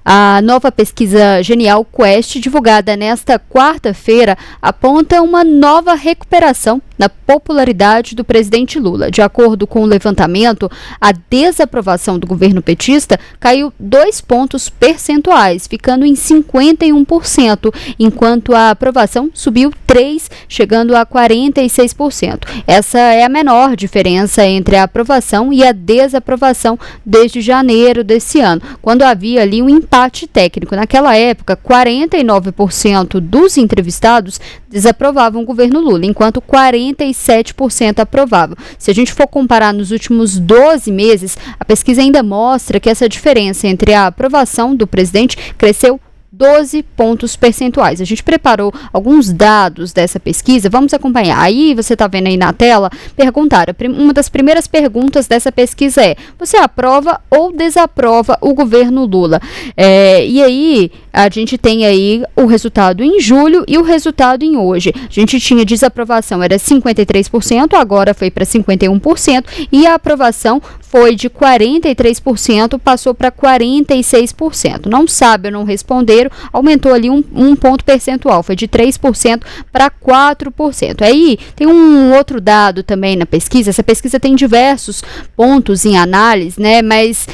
A nova pesquisa Genial Quest, divulgada nesta quarta-feira, aponta uma nova recuperação na popularidade do presidente Lula. De acordo com o levantamento, a desaprovação do governo petista caiu 2 pontos percentuais, ficando em 51%, enquanto a aprovação subiu 3, chegando a 46%. Essa é a menor diferença entre a aprovação e a desaprovação desde janeiro desse ano, quando havia ali um empate técnico. Naquela época, 49% dos entrevistados desaprovavam o governo Lula, enquanto 47% aprovavam. Se a gente for comparar nos últimos 12 meses, a pesquisa ainda mostra que essa diferença entre a aprovação do presidente cresceu 12 pontos percentuais. A gente preparou alguns dados dessa pesquisa, vamos acompanhar. Aí você está vendo aí na tela, perguntaram, uma das primeiras perguntas dessa pesquisa é: você aprova ou desaprova o governo Lula? E aí a gente tem aí o resultado em julho e o resultado em hoje. A gente tinha desaprovação, era 53%, agora foi para 51%, e a aprovação foi de 43%, passou para 46%. Não sabe ou não responderam, aumentou ali um ponto percentual, foi de 3% para 4%. Aí tem um outro dado também na pesquisa, essa pesquisa tem diversos pontos em análise, né? Mas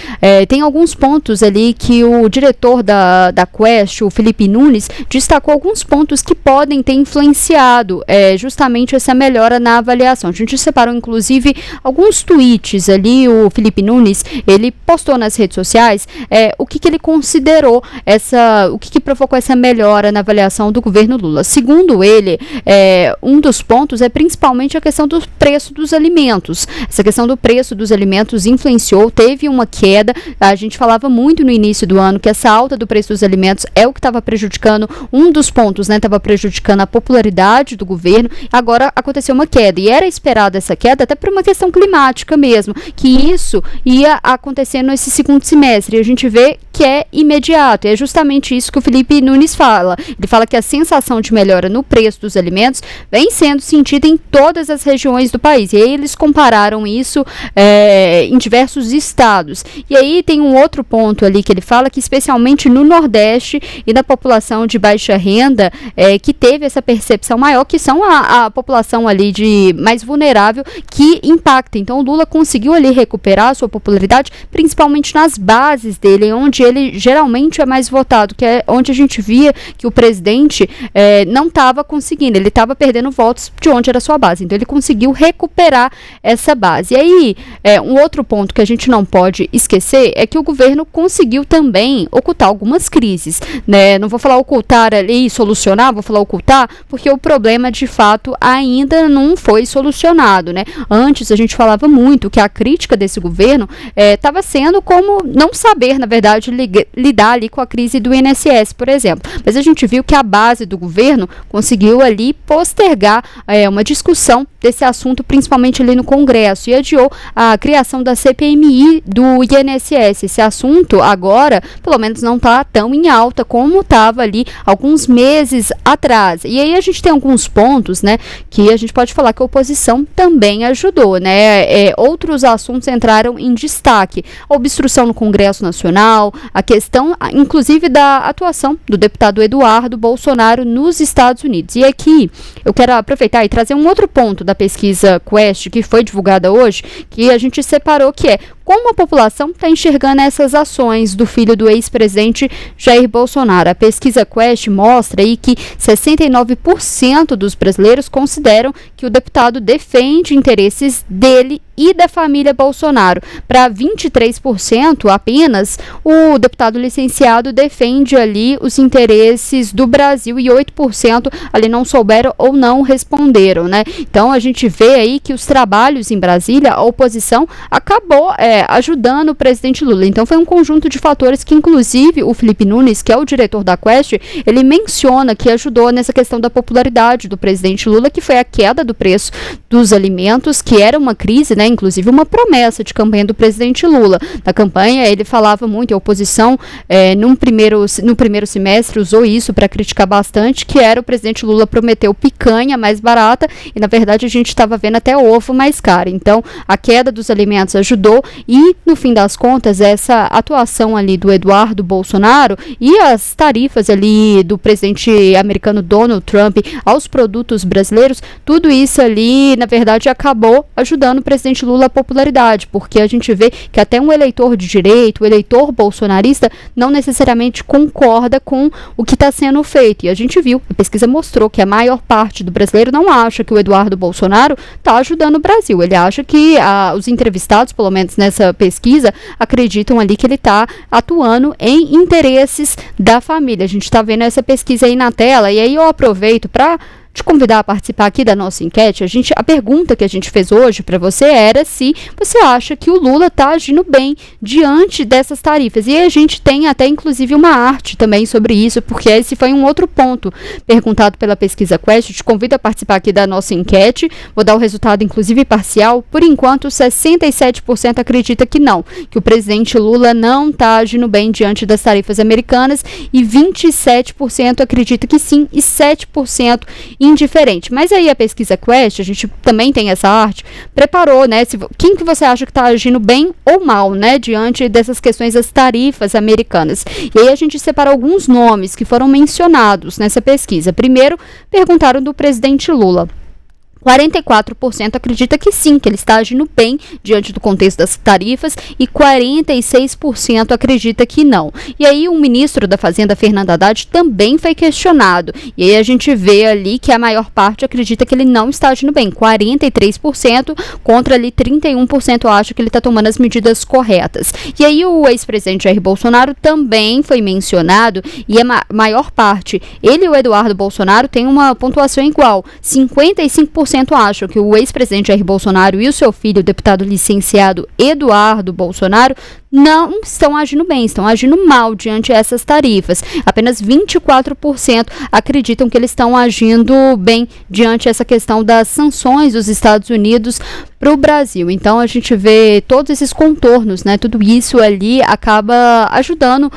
tem alguns pontos ali que o diretor da Quest, o Felipe Nunes, destacou alguns pontos que podem ter influenciado justamente essa melhora na avaliação. A gente separou inclusive alguns tweets ali, o Felipe Nunes, ele postou nas redes sociais o que ele considerou o que provocou essa melhora na avaliação do governo Lula. Segundo ele, um dos pontos é principalmente a questão do preço dos alimentos. Essa questão do preço dos alimentos influenciou, teve uma queda. A gente falava muito no início do ano que essa alta do preço dos alimentos é o que estava prejudicando, um dos pontos, né, estava prejudicando a popularidade do governo. Agora aconteceu uma queda, e era esperada essa queda até por uma questão climática mesmo, que isso ia acontecer nesse segundo semestre, e a gente vê que é imediato, e é justamente isso que o Felipe Nunes fala. Ele fala que a sensação de melhora no preço dos alimentos vem sendo sentida em todas as regiões do país, e aí eles compararam isso em diversos estados. E aí tem um outro ponto ali que ele fala que especialmente no Nordeste e na população de baixa renda, que teve essa percepção maior, que são a população ali mais vulnerável, que impacta. Então o Lula conseguiu ali recuperar a sua popularidade, principalmente nas bases dele, onde ele geralmente é mais votado, que é onde a gente via que o presidente não estava conseguindo, ele estava perdendo votos de onde era a sua base. Então ele conseguiu recuperar essa base. E aí, um outro ponto que a gente não pode esquecer é que o governo conseguiu também ocultar algumas crises, né? Não vou falar ocultar ali e solucionar, vou falar ocultar, porque o problema de fato ainda não foi solucionado, né? Antes a gente falava muito que a crítica desse governo estava sendo como não saber, na verdade, lidar ali com a crise do INSS, por exemplo. Mas a gente viu que a base do governo conseguiu ali postergar uma discussão desse assunto, principalmente ali no Congresso, e adiou a criação da CPMI do INSS. Esse assunto agora, pelo menos, não está tão em alta como estava ali alguns meses atrás. E aí a gente tem alguns pontos, né, que a gente pode falar que a oposição também ajudou, né? Outros assuntos entraram em destaque: a obstrução no Congresso Nacional, a questão, inclusive, da atuação do deputado Eduardo Bolsonaro nos Estados Unidos. E aqui eu quero aproveitar e trazer um outro ponto da pesquisa Quest, que foi divulgada hoje, que a gente separou, que é como a população está enxergando essas ações do filho do ex-presidente Jair Bolsonaro. A pesquisa Quest mostra aí que 69% dos brasileiros consideram que o deputado defende interesses dele e da família Bolsonaro. Para 23% apenas, o deputado licenciado defende ali os interesses do Brasil, e 8% ali não souberam ou não responderam, né? Então a gente vê aí que os trabalhos em Brasília, a oposição acabou ajudando o presidente Lula. Então foi um conjunto de fatores que, inclusive, o Felipe Nunes, que é o diretor da Quest, ele menciona que ajudou nessa questão da popularidade do presidente Lula, que foi a queda do preço dos alimentos, que era uma crise, né? Inclusive uma promessa de campanha do presidente Lula. Na campanha ele falava muito, a oposição no primeiro semestre usou isso para criticar bastante, que era o presidente Lula prometeu picanha mais barata, e na verdade a gente estava vendo até ovo mais caro. Então a queda dos alimentos ajudou, E, no fim das contas, essa atuação ali do Eduardo Bolsonaro e as tarifas ali do presidente americano Donald Trump aos produtos brasileiros, tudo isso ali, na verdade, acabou ajudando o presidente Lula a popularidade, porque a gente vê que até um eleitor de direita, o eleitor bolsonarista, não necessariamente concorda com o que está sendo feito. E a gente viu, a pesquisa mostrou que a maior parte do brasileiro não acha que o Eduardo Bolsonaro está ajudando o Brasil. Ele acha que os entrevistados, pelo menos nessa pesquisa, acreditam ali que ele está atuando em interesses da família. A gente está vendo essa pesquisa aí na tela, e aí eu aproveito para te convidar a participar aqui da nossa enquete. A pergunta que a gente fez hoje para você era se você acha que o Lula está agindo bem diante dessas tarifas. E a gente tem até inclusive uma arte também sobre isso, porque esse foi um outro ponto perguntado pela pesquisa Quest. Te convido a participar aqui da nossa enquete. Vou dar o resultado inclusive parcial. Por enquanto, 67% acredita que não, que o presidente Lula não está agindo bem diante das tarifas americanas, e 27% acredita que sim, e 7% indiferente. Mas aí a pesquisa Quest, a gente também tem essa arte, preparou, né, quem que você acha que está agindo bem ou mal, né, diante dessas questões das tarifas americanas. E aí a gente separou alguns nomes que foram mencionados nessa pesquisa. Primeiro, perguntaram do presidente Lula. 44% acredita que sim, que ele está agindo bem diante do contexto das tarifas, e 46% acredita que não. E aí o ministro da Fazenda, Fernando Haddad, também foi questionado. E aí a gente vê ali que a maior parte acredita que ele não está agindo bem. 43% contra ali 31% acha que ele está tomando as medidas corretas. E aí o ex-presidente Jair Bolsonaro também foi mencionado, e a maior parte, ele e o Eduardo Bolsonaro têm uma pontuação igual. 55% acham que o ex-presidente Jair Bolsonaro e o seu filho, o deputado licenciado Eduardo Bolsonaro, não estão agindo bem, estão agindo mal diante dessas tarifas. Apenas 24% acreditam que eles estão agindo bem diante dessa questão das sanções dos Estados Unidos para o Brasil. Então a gente vê todos esses contornos, né? Tudo isso ali acaba ajudando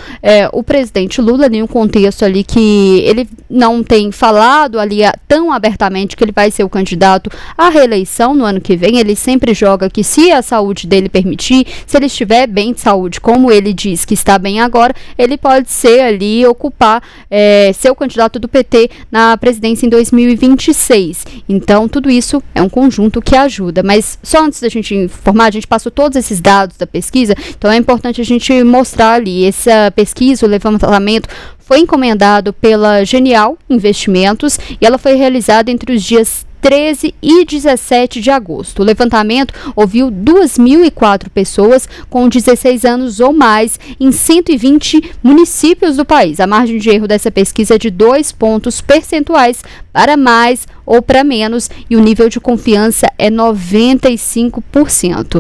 o presidente Lula em um contexto ali que ele não tem falado ali tão abertamente que ele vai ser o candidato à reeleição no ano que vem. Ele sempre joga que, se a saúde dele permitir, se ele estiver bem de saúde, como ele diz que está bem agora, ele pode ser ali, ocupar, ser o candidato do PT na presidência em 2026. Então tudo isso é um conjunto que ajuda. Mas só antes da gente informar, a gente passou todos esses dados da pesquisa, então é importante a gente mostrar ali. Essa pesquisa, o levantamento, foi encomendado pela Genial Investimentos e ela foi realizada entre os dias 13 e 17 de agosto. O levantamento ouviu 2.004 pessoas com 16 anos ou mais em 120 municípios do país. A margem de erro dessa pesquisa é de 2 pontos percentuais para mais ou para menos, e o nível de confiança é 95%.